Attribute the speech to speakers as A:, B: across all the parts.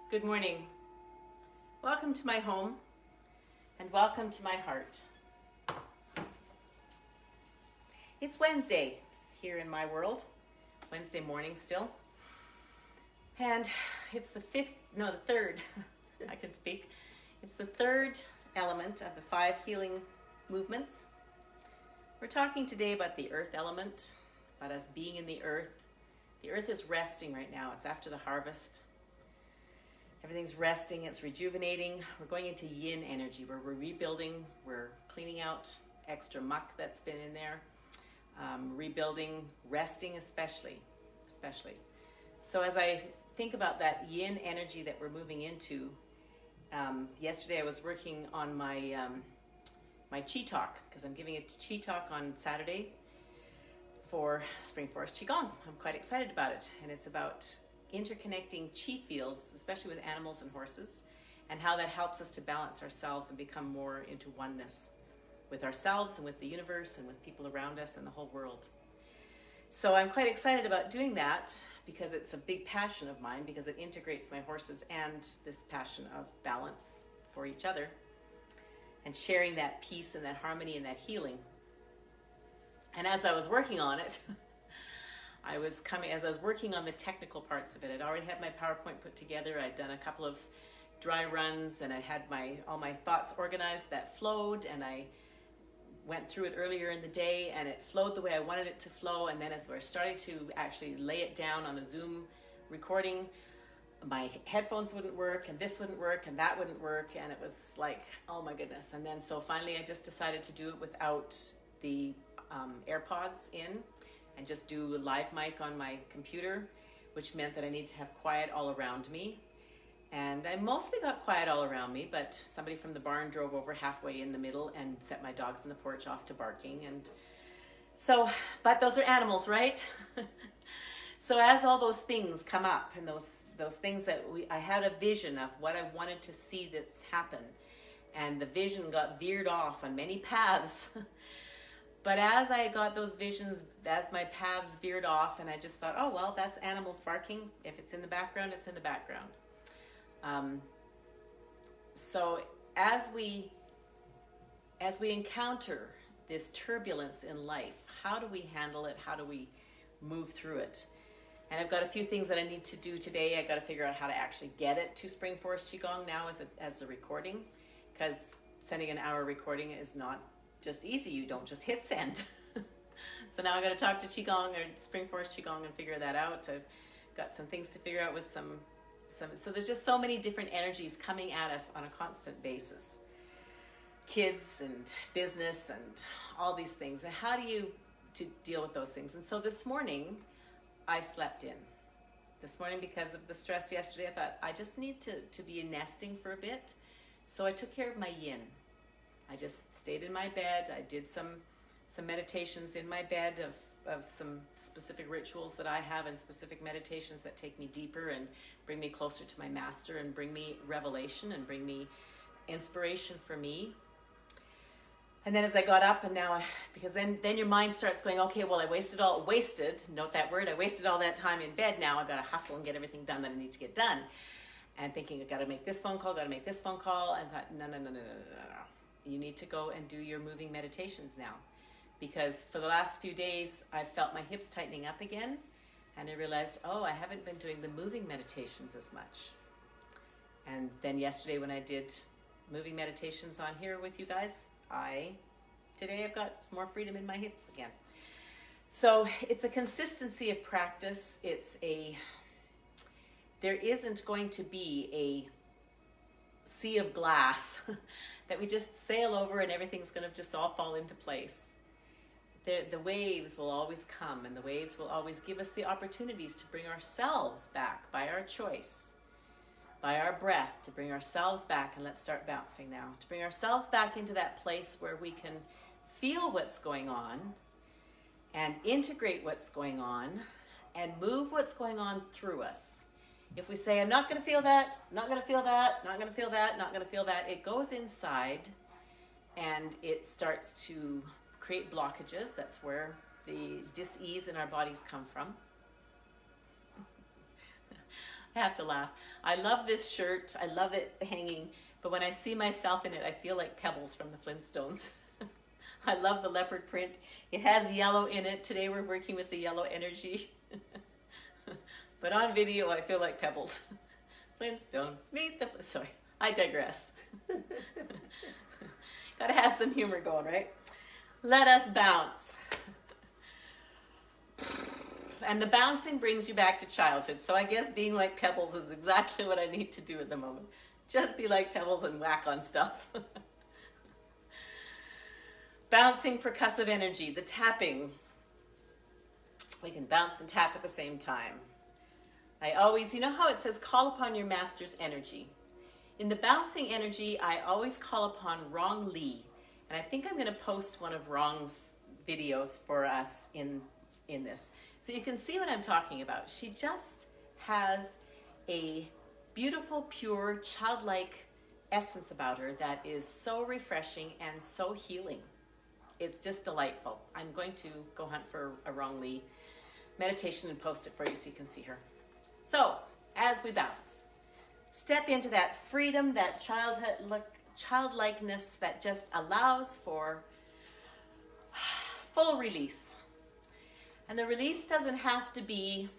A: Good morning. Welcome to my home and welcome to my heart. It's Wednesday here in my world, Wednesday morning still. And it's the third, I can speak. It's the third element of the 5 healing movements. We're talking today about the earth element, about us being in the earth. The earth is resting right now. It's after the harvest. Everything's resting, it's rejuvenating. We're going into yin energy where we're rebuilding, we're cleaning out extra muck that's been in there, rebuilding, resting especially. So as I think about that yin energy that we're moving into, yesterday I was working on my my Qi Talk, because I'm giving a Qi Talk on Saturday for Spring Forest Qigong. I'm quite excited about it, and it's about interconnecting Qi fields, especially with animals and horses, and how that helps us to balance ourselves and become more into oneness with ourselves and with the universe and with people around us and the whole world. So I'm quite excited about doing that because it's a big passion of mine, because it integrates my horses and this passion of balance for each other and sharing that peace and that harmony and that healing. And as I was working on it, as I was working on the technical parts of it, I'd already had my PowerPoint put together. I'd done a couple of dry runs and I had all my thoughts organized that flowed, and I went through it earlier in the day and it flowed the way I wanted it to flow. And then as we're starting to actually lay it down on a Zoom recording, my headphones wouldn't work and this wouldn't work and that wouldn't work, and it was like, oh my goodness. And then so finally I just decided to do it without the AirPods in and just do a live mic on my computer, which meant that I need to have quiet all around me. And I mostly got quiet all around me, but somebody from the barn drove over halfway in the middle and set my dogs in the porch off to barking. And so, but those are animals, right? So as all those things come up, and those things that I had a vision of what I wanted to see this happen, and the vision got veered off on many paths. But as I got those visions, as my paths veered off, and I just thought, oh, well, that's animals barking. If it's in the background, it's in the background. So as we encounter this turbulence in life, how do we handle it? How do we move through it? And I've got a few things that I need to do today. I got to figure out how to actually get it to Spring Forest Qigong now as a recording, because sending an hour recording is not just easy. You don't just hit send. So now I got to talk to Qigong or Spring Forest Qigong and figure that out. I've got some things to figure out with some. So there's just so many different energies coming at us on a constant basis. Kids and business and all these things. And how do you deal with those things? And so this morning I slept in. This morning, because of the stress yesterday, I thought I just need to be nesting for a bit. So I took care of my yin. I just stayed in my bed. I did some meditations in my bed of some specific rituals that I have, and specific meditations that take me deeper and bring me closer to my master and bring me revelation and bring me inspiration for me. And then as I got up, and now, because then your mind starts going, okay, well, I wasted, note that word, I wasted all that time in bed. Now I've got to hustle and get everything done that I need to get done. And thinking, I've got to make this phone call, and thought, no. You need to go and do your moving meditations now. Because for the last few days, I've felt my hips tightening up again. And I realized, oh, I haven't been doing the moving meditations as much. And then yesterday when I did moving meditations on here with you guys, today I've got some more freedom in my hips again. So it's a consistency of practice. There isn't going to be a sea of glass that we just sail over and everything's going to just all fall into place. The waves will always come, and the waves will always give us the opportunities to bring ourselves back by our choice, by our breath, to bring ourselves back. And let's start bouncing now, to bring ourselves back into that place where we can feel what's going on and integrate what's going on and move what's going on through us. If we say, I'm not going to feel that, not going to feel that, not going to feel that, not going to feel that, it goes inside and it starts to create blockages. That's where the dis-ease in our bodies come from. I have to laugh. I love this shirt. I love it hanging. But when I see myself in it, I feel like Pebbles from the Flintstones. I love the leopard print. It has yellow in it. Today we're working with the yellow energy. But on video, I feel like Pebbles. Flintstones, meet the... Sorry, I digress. Gotta have some humor going, right? Let us bounce. And the bouncing brings you back to childhood. So I guess being like Pebbles is exactly what I need to do at the moment. Just be like Pebbles and whack on stuff. Bouncing percussive energy, the tapping. We can bounce and tap at the same time. I always, you know how it says call upon your master's energy? In the bouncing energy, I always call upon Rong Li. And I think I'm going to post one of Rong's videos for us in this. So you can see what I'm talking about. She just has a beautiful, pure, childlike essence about her that is so refreshing and so healing. It's just delightful. I'm going to go hunt for a Rong Li meditation and post it for you so you can see her. So, as we bounce, step into that freedom, that childlikeness that just allows for full release. And the release doesn't have to be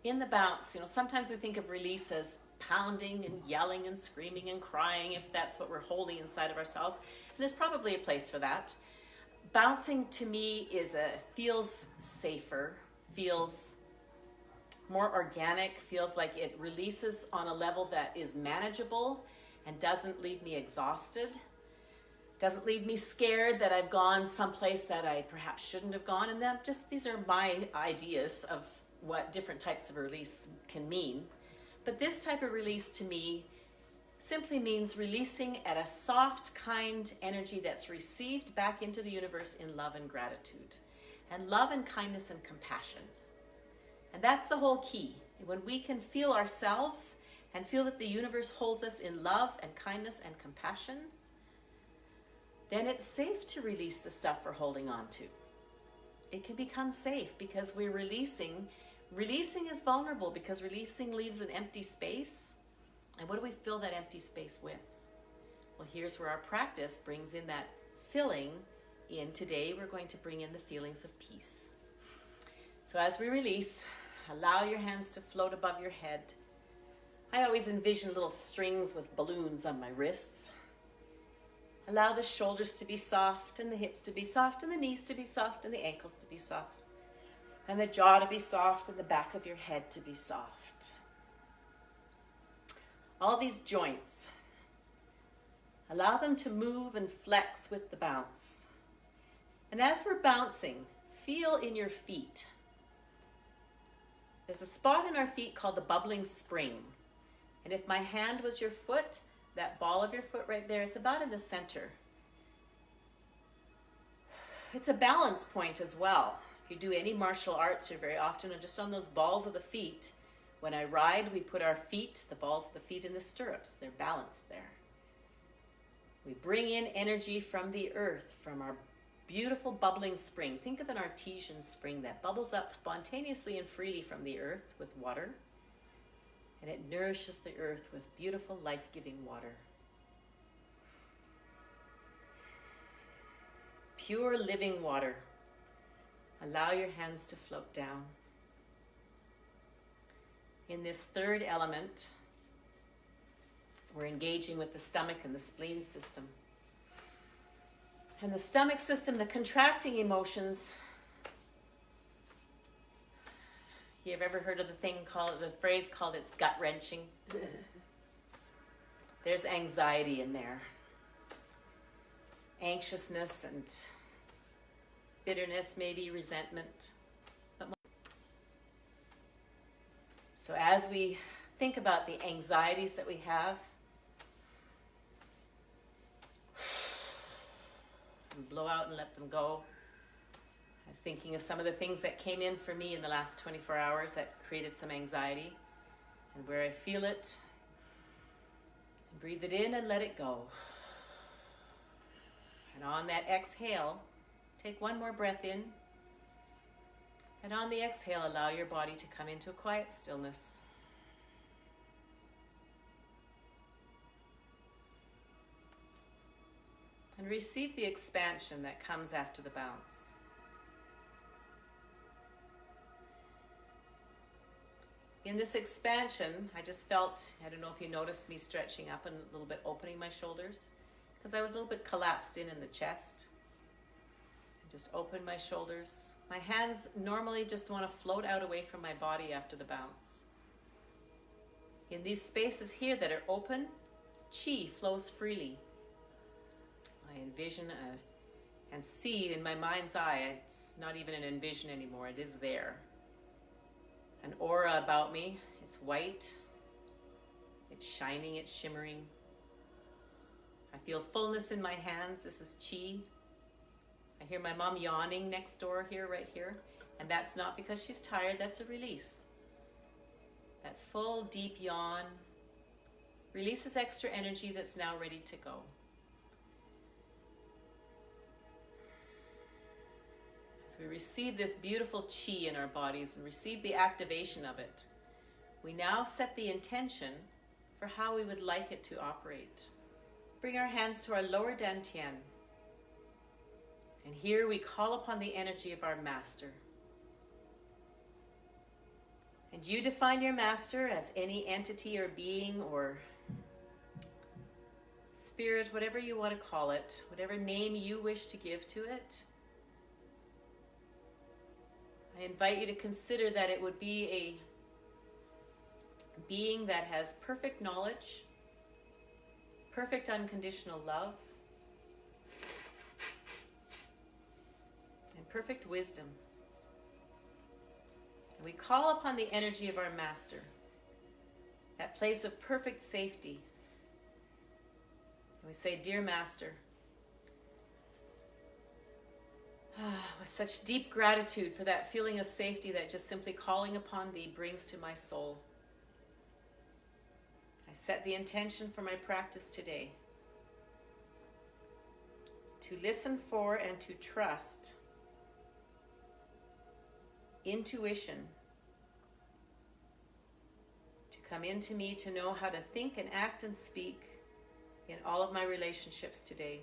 A: in the bounce. You know, sometimes we think of release as pounding and yelling and screaming and crying, if that's what we're holding inside of ourselves. And there's probably a place for that. Bouncing to me feels safer, feels more organic, feels like it releases on a level that is manageable and doesn't leave me exhausted, doesn't leave me scared that I've gone someplace that I perhaps shouldn't have gone. And these are my ideas of what different types of release can mean. But this type of release to me simply means releasing at a soft, kind energy that's received back into the universe in love and gratitude, and love and kindness and compassion. And that's the whole key. When we can feel ourselves and feel that the universe holds us in love and kindness and compassion, then it's safe to release the stuff we're holding on to. It can become safe because we're releasing. Releasing is vulnerable because releasing leaves an empty space. And what do we fill that empty space with? Well, here's where our practice brings in that filling in. Today, we're going to bring in the feelings of peace. So as we release, allow your hands to float above your head. I always envision little strings with balloons on my wrists. Allow the shoulders to be soft, and the hips to be soft, and the knees to be soft, and the ankles to be soft, and the jaw to be soft, and the back of your head to be soft. All these joints, allow them to move and flex with the bounce. And as we're bouncing, feel in your feet. There's a spot in our feet called the bubbling spring. And if my hand was your foot, that ball of your foot right there, it's about in the center. It's a balance point as well. If you do any martial arts, you're very often just on those balls of the feet. When I ride, we put our feet, the balls of the feet, in the stirrups. They're balanced there. We bring in energy from the earth, from our beautiful bubbling spring. Think of an artesian spring that bubbles up spontaneously and freely from the earth with water. And it nourishes the earth with beautiful, life-giving water. Pure living water. Allow your hands to float down. In this third element, we're engaging with the stomach and the spleen system. And the stomach system, the contracting emotions. You've ever heard of the phrase called it's gut-wrenching? There's anxiety in there. Anxiousness and bitterness, maybe resentment. So as we think about the anxieties that we have, and blow out and let them go. I was thinking of some of the things that came in for me in the last 24 hours that created some anxiety, and where I feel it. Breathe it in and let it go. And on that exhale, take one more breath in. And on the exhale, allow your body to come into a quiet stillness. And receive the expansion that comes after the bounce. In this expansion, I just felt, I don't know if you noticed me stretching up and a little bit opening my shoulders, because I was a little bit collapsed in the chest. I just opened my shoulders. My hands normally just want to float out away from my body after the bounce. In these spaces here that are open, chi flows freely. I envision and see in my mind's eye, it's not even an envision anymore, it is there. An aura about me, it's white, it's shining, it's shimmering. I feel fullness in my hands, this is chi. I hear my mom yawning next door here, right here, and that's not because she's tired, that's a release. That full, deep yawn releases extra energy that's now ready to go. We receive this beautiful chi in our bodies and receive the activation of it. We now set the intention for how we would like it to operate. Bring our hands to our lower dantian. And here we call upon the energy of our master. And you define your master as any entity or being or spirit, whatever you want to call it, whatever name you wish to give to it. I invite you to consider that it would be a being that has perfect knowledge, perfect unconditional love, and perfect wisdom. And we call upon the energy of our master, that place of perfect safety. And we say, "Dear Master," with such deep gratitude for that feeling of safety that just simply calling upon thee brings to my soul. I set the intention for my practice today to listen for and to trust intuition to come into me to know how to think and act and speak in all of my relationships today,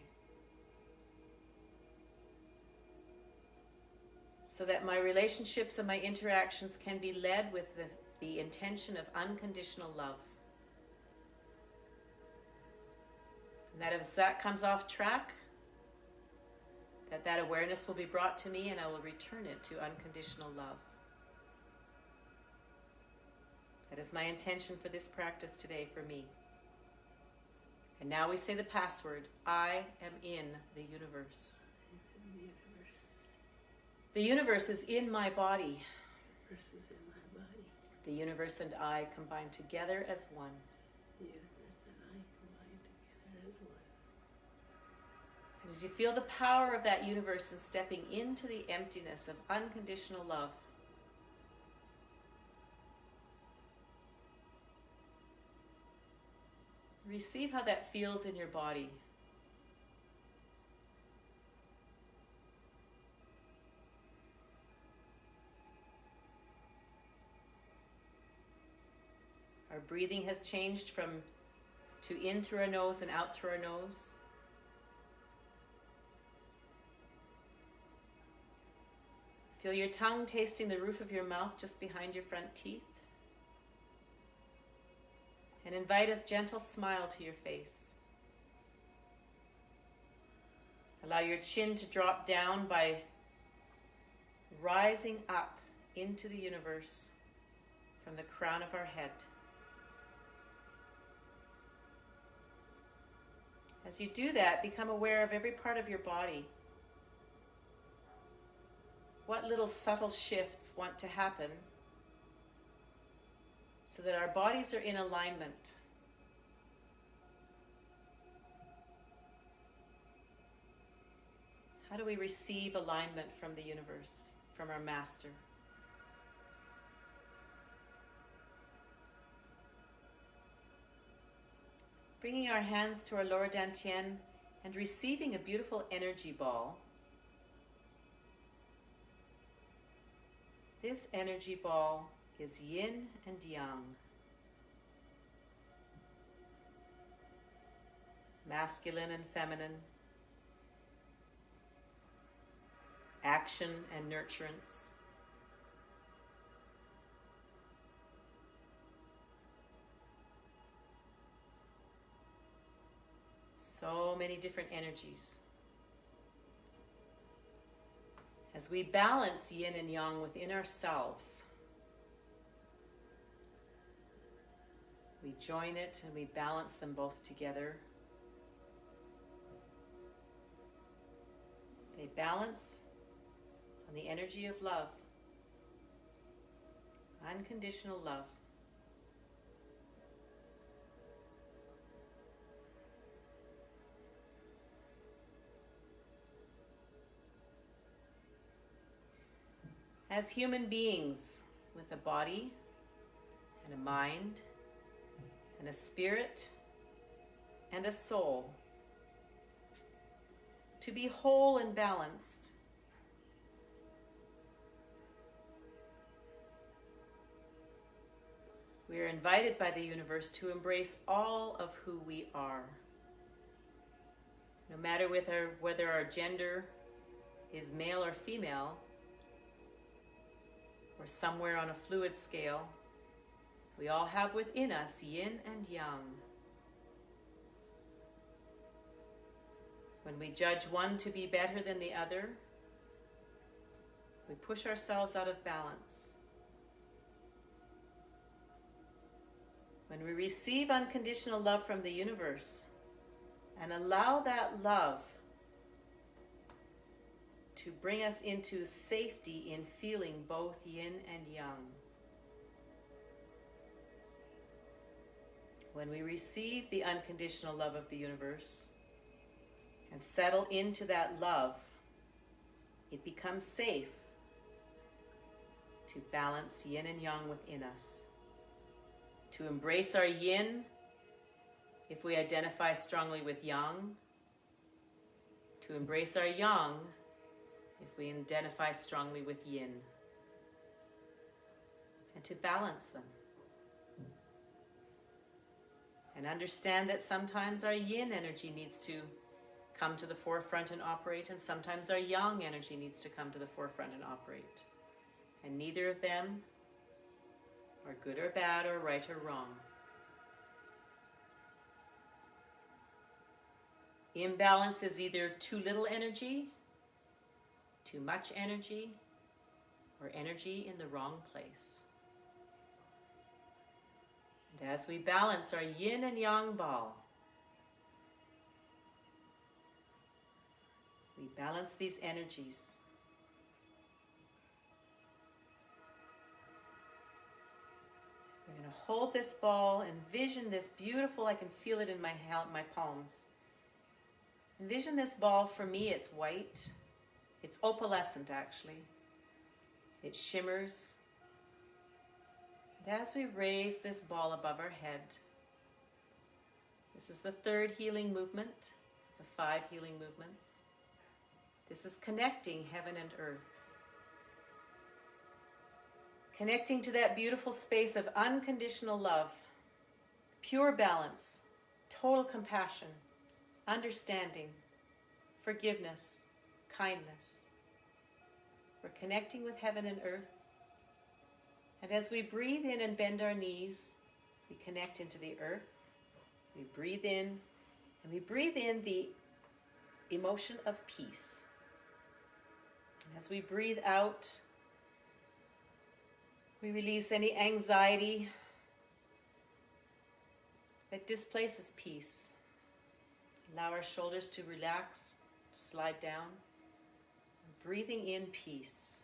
A: so that my relationships and my interactions can be led with the intention of unconditional love. And that if that comes off track, that awareness will be brought to me and I will return it to unconditional love. That is my intention for this practice today for me. And now we say the password, I am in the universe. The universe is in my body.
B: The universe is in my body.
A: The universe and I combine together as one.
B: The universe and I combine together as one.
A: And as you feel the power of that universe and stepping into the emptiness of unconditional love, receive how that feels in your body. Our breathing has changed to in through our nose and out through our nose. Feel your tongue tasting the roof of your mouth just behind your front teeth. And invite a gentle smile to your face. Allow your chin to drop down by rising up into the universe from the crown of our head. As you do that, become aware of every part of your body. What little subtle shifts want to happen so that our bodies are in alignment. How do we receive alignment from the universe, from our master? Bringing our hands to our lower dantian and receiving a beautiful energy ball. This energy ball is yin and yang, masculine and feminine, action and nurturance. So many different energies. As we balance yin and yang within ourselves, we join it and we balance them both together. They balance on the energy of love, unconditional love. As human beings with a body and a mind and a spirit and a soul, to be whole and balanced, we are invited by the universe to embrace all of who we are. No matter whether our gender is male or female, or somewhere on a fluid scale, we all have within us yin and yang. When we judge one to be better than the other, we push ourselves out of balance. When we receive unconditional love from the universe and allow that love to bring us into safety in feeling both yin and yang. When we receive the unconditional love of the universe and settle into that love, it becomes safe to balance yin and yang within us. To embrace our yin if we identify strongly with yang. To embrace our yang if we identify strongly with yin, and to balance them. And understand that sometimes our yin energy needs to come to the forefront and operate, and sometimes our yang energy needs to come to the forefront and operate. And neither of them are good or bad or right or wrong. Imbalance is either too little energy, too much energy, or energy in the wrong place. And as we balance our yin and yang ball, we balance these energies. We're going to hold this ball, envision this beautiful, I can feel it in my palms. Envision this ball. For me, it's white. It's opalescent, actually. It shimmers. And as we raise this ball above our head, this is the third healing movement, the 5 healing movements. This is connecting heaven and earth. Connecting to that beautiful space of unconditional love, pure balance, total compassion, understanding, forgiveness, kindness. We're connecting with heaven and earth. And as we breathe in and bend our knees, we connect into the earth. We breathe in, and we breathe in the emotion of peace. And as we breathe out, we release any anxiety that displaces peace. Allow our shoulders to relax, slide down. Breathing in peace.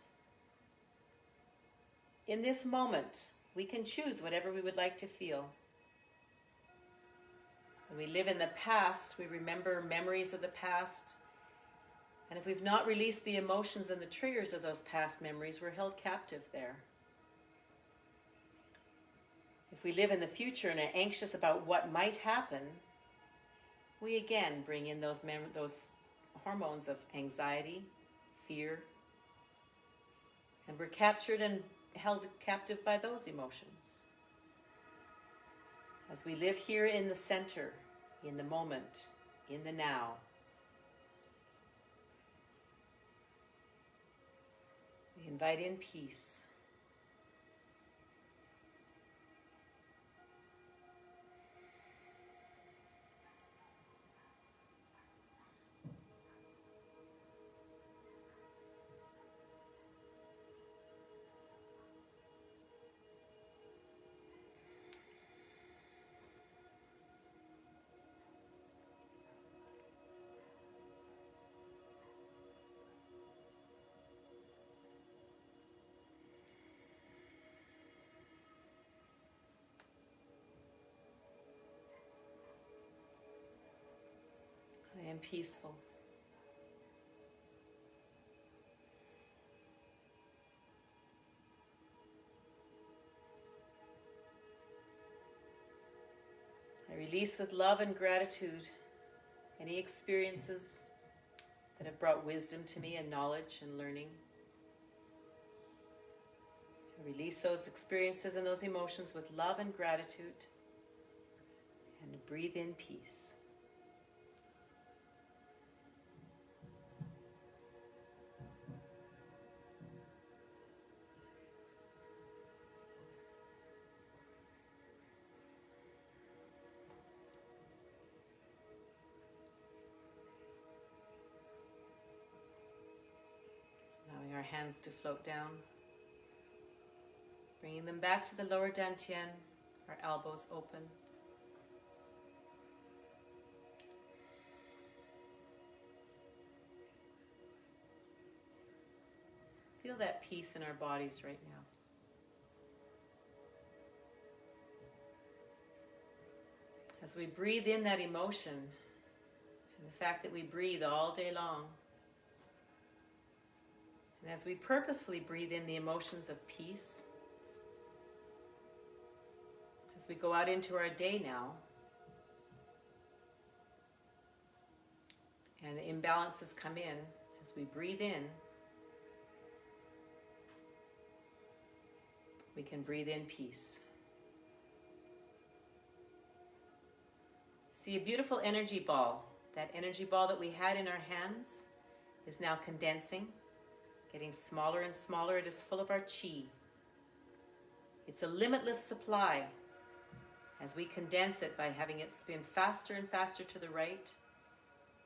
A: In this moment, we can choose whatever we would like to feel. When we live in the past, we remember memories of the past. And if we've not released the emotions and the triggers of those past memories, we're held captive there. If we live in the future and are anxious about what might happen, we again bring in those hormones of anxiety, fear, and we're captured and held captive by those emotions. As we live here in the center, in the moment, in the now, We invite in peace. I am peaceful. I release with love and gratitude any experiences that have brought wisdom to me and knowledge and learning. I release those experiences and those emotions with love and gratitude and breathe in peace. Allowing our hands to float down. Bringing them back to the lower dantian, our elbows open. Feel that peace in our bodies right now. As we breathe in that emotion, and the fact that we breathe all day long, and as we purposefully breathe in the emotions of peace, as we go out into our day now, and imbalances come in, as we breathe in, we can breathe in peace. See a beautiful energy ball. That energy ball that we had in our hands is now condensing, getting smaller and smaller. It is full of our chi. It's a limitless supply. As we condense it by having it spin faster and faster to the right,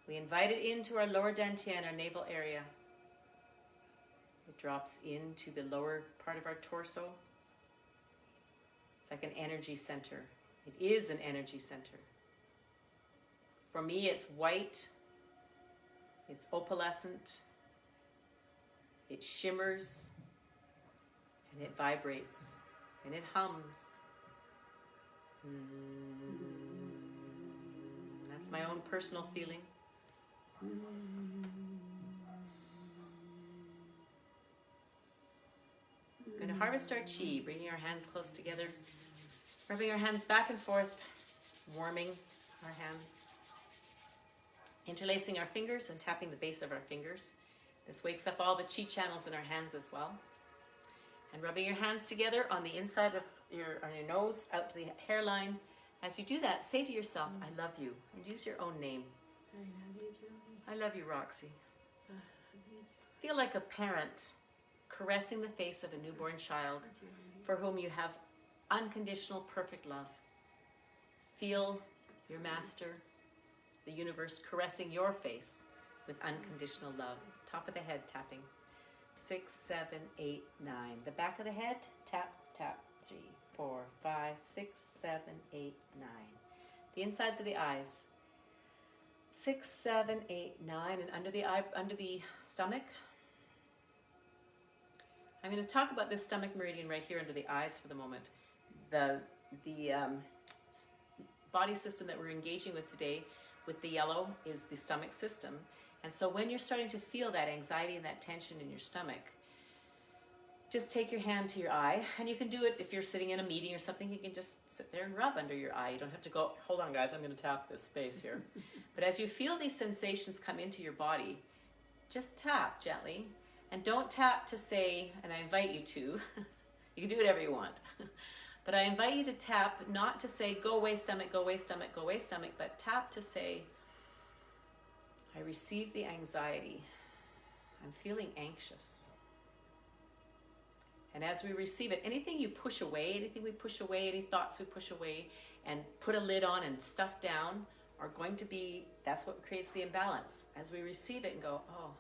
A: we invite it into our lower dantian, our navel area. It drops into the lower part of our torso. It's like an energy center. It is an energy center. For me, it's white, it's opalescent, it shimmers, and it vibrates, and it hums. That's my own personal feeling. We're going to harvest our chi, bringing our hands close together, rubbing our hands back and forth, warming our hands, interlacing our fingers and tapping the base of our fingers. This wakes up all the chi channels in our hands as well. And rubbing your hands together on the inside of on your nose, out to the hairline. As you do that, say to yourself, I love you, and use your own name.
B: I love you, Joey.
A: I love you, Roxy.
B: I love you, Joey.
A: Feel like a parent caressing the face of a newborn child for whom you have unconditional, perfect love. Feel your master, the universe, caressing your face with unconditional love. Top of the head tapping. 6, 7, 8, 9. The back of the head, tap, tap. 3, 4, 5, 6, 7, 8, 9. The insides of the eyes. 6, 7, 8, 9, and under the stomach. I'm going to talk about this stomach meridian right here under the eyes for the moment. The body system that we're engaging with today with the yellow is the stomach system. And so when you're starting to feel that anxiety and that tension in your stomach, just take your hand to your eye, and you can do it if you're sitting in a meeting or something. You can just sit there and rub under your eye. You don't have to go, hold on guys, I'm going to tap this space here. But as you feel these sensations come into your body, just tap gently. And don't tap to say, and I invite you to, you can do whatever you want. But I invite you to tap, not to say, go away stomach, go away stomach, go away stomach, but tap to say, I receive the anxiety. I'm feeling anxious. And as we receive it, anything you push away, anything we push away, any thoughts we push away and put a lid on and stuff down are going to be, that's what creates the imbalance. As we receive it and go, oh,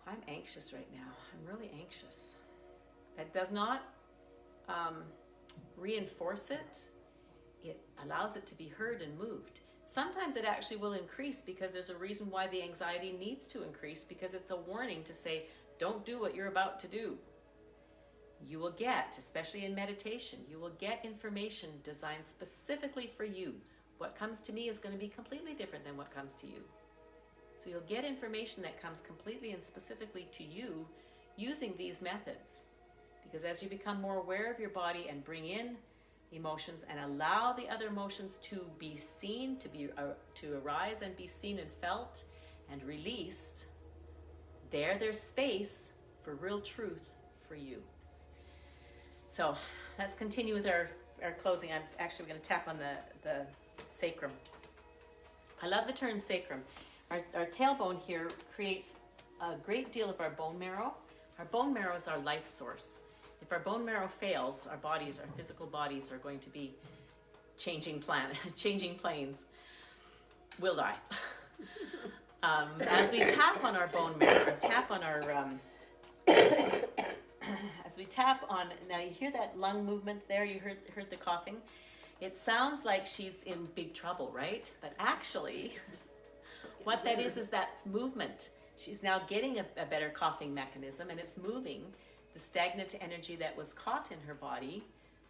A: I'm anxious right now. I'm really anxious. That does not reinforce it. It allows it to be heard and moved. Sometimes it actually will increase because there's a reason why the anxiety needs to increase, because it's a warning to say, don't do what you're about to do. You will get, especially in meditation, you will get information designed specifically for you. What comes to me is going to be completely different than what comes to you. So you'll get information that comes completely and specifically to you using these methods. Because as you become more aware of your body and bring in emotions and allow the other emotions to be seen, to arise and be seen and felt and released, there's space for real truth for you. So let's continue with our closing. I'm actually going to tap on the sacrum. I love the term sacrum. Our tailbone here creates a great deal of our bone marrow. Our bone marrow is our life source. If our bone marrow fails, our bodies, our physical bodies are going to be changing planes. We'll die. As we tap on our bone marrow, as we tap on, now you hear that lung movement there, you heard the coughing. It sounds like she's in big trouble, right? But actually, what that is that's movement. She's now getting a better coughing mechanism, and it's moving the stagnant energy that was caught in her body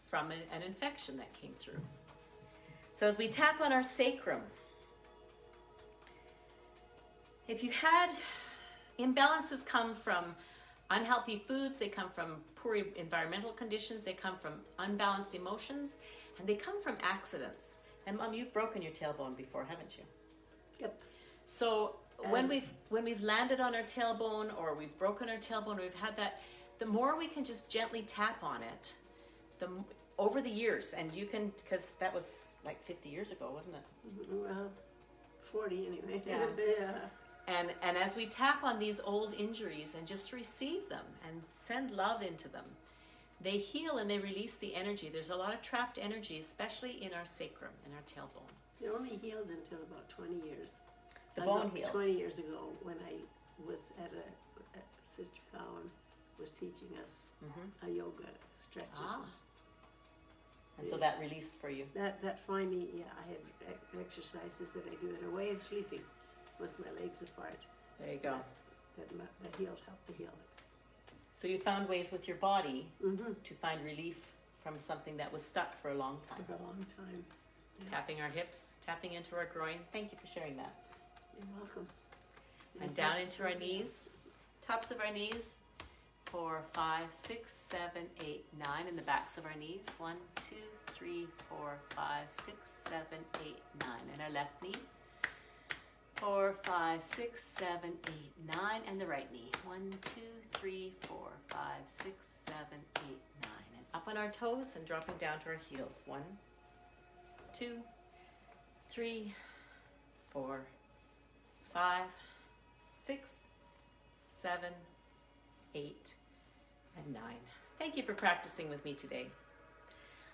A: from an infection that came through. So as we tap on our sacrum, if you had imbalances come from unhealthy foods, they come from poor environmental conditions, they come from unbalanced emotions, and they come from accidents. And Mom, you've broken your tailbone before, haven't you?
B: Yep.
A: So when we've landed on our tailbone, or we've broken our tailbone, or we've had that, the more we can just gently tap on it, over the years, and you can, because that was like 50 years ago, wasn't it?
B: Well, 40 anyway.
A: Yeah.
B: Yeah.
A: And as we tap on these old injuries and just receive them and send love into them, they heal and they release the energy. There's a lot of trapped energy, especially in our sacrum, in our tailbone.
B: It only healed until about 20 years.
A: The bone healed.
B: 20 years ago, when I was at Sister Cowan was teaching us a yoga stretches.
A: And so that released for you.
B: That finally, yeah, I had exercises that I do that are way of sleeping with my legs apart.
A: There you go.
B: That helped to heal it.
A: So you found ways with your body to find relief from something that was stuck for a long time.
B: For a long time. Yeah.
A: Tapping our hips, tapping into our groin. Thank you for sharing that.
B: You're welcome.
A: And down into our knees, tops of our knees. 4, 5, 6, 7, 8, 9 in the backs of our knees. 1, 2, 3, 4, 5, 6, 7, 8, 9. And our left knee. 4, 5, 6, 7, 8, 9. And the right knee. 1, 2, 3, 4, 5, 6, 7, 8, 9. And up on our toes and dropping down to our heels. 1, 2, 3, 4, 5, 6, 7, 8, and 9. Thank you for practicing with me today.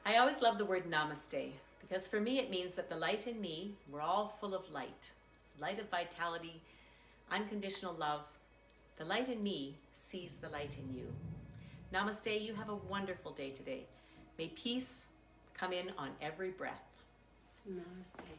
A: I always love the word namaste, because for me it means that the light in me, we're all full of light of vitality, unconditional love. The light in me sees the light in you. Namaste, you have a wonderful day today. May peace come in on every breath.
B: Namaste.